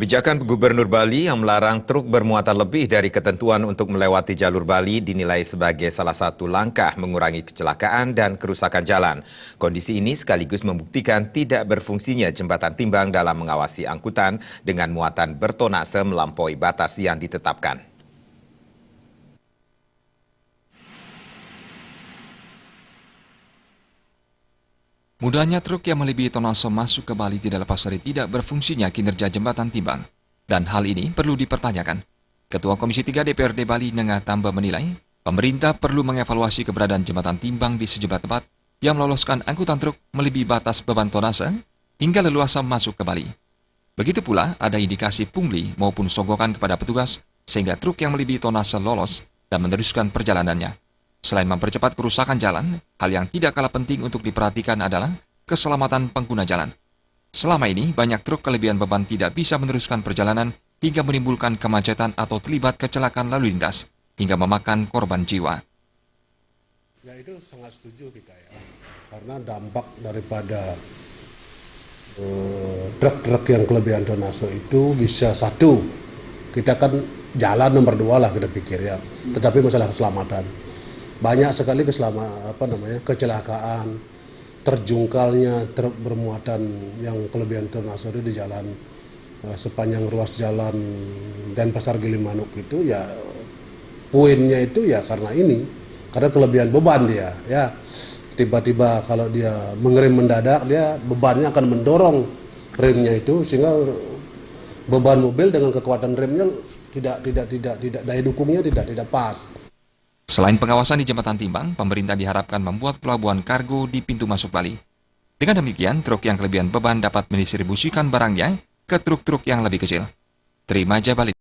Kebijakan Gubernur Bali yang melarang truk bermuatan lebih dari ketentuan untuk melewati jalur Bali dinilai sebagai salah satu langkah mengurangi kecelakaan dan kerusakan jalan. Kondisi ini sekaligus membuktikan tidak berfungsinya jembatan timbang dalam mengawasi angkutan dengan muatan bertonase melampaui batas yang ditetapkan. Mudahnya truk yang melebihi tonase masuk ke Bali tidak lepas dari tidak berfungsinya kinerja jembatan timbang. Dan hal ini perlu dipertanyakan. Ketua Komisi 3 DPRD Bali Nengah Tamba menilai, pemerintah perlu mengevaluasi keberadaan jembatan timbang di sejumlah tempat yang meloloskan angkutan truk melebihi batas beban tonase hingga leluasa masuk ke Bali. Begitu pula ada indikasi pungli maupun sogokan kepada petugas sehingga truk yang melebihi tonase lolos dan meneruskan perjalanannya. Selain mempercepat kerusakan jalan, hal yang tidak kalah penting untuk diperhatikan adalah keselamatan pengguna jalan. Selama ini, banyak truk kelebihan beban tidak bisa meneruskan perjalanan hingga menimbulkan kemacetan atau terlibat kecelakaan lalu lintas, hingga memakan korban jiwa. Ya itu sangat setuju kita ya, karena dampak daripada truk-truk yang kelebihan tonase itu bisa satu, kita kan jalan nomor 2 lah kita pikir ya, tetapi masalah keselamatan. Banyak sekali kecelakaan, terjungkalnya truk bermuatan yang kelebihan tonase itu di jalan sepanjang ruas jalan Denpasar Gilimanuk itu ya poinnya itu ya karena kelebihan beban dia ya. Tiba-tiba kalau dia mengerem mendadak dia bebannya akan mendorong remnya itu sehingga beban mobil dengan kekuatan remnya tidak daya dukungnya tidak pas. Selain pengawasan di jembatan timbang, pemerintah diharapkan membuat pelabuhan kargo di pintu masuk Bali. Dengan demikian, truk yang kelebihan beban dapat mendistribusikan barangnya ke truk-truk yang lebih kecil. Terima aja Bali.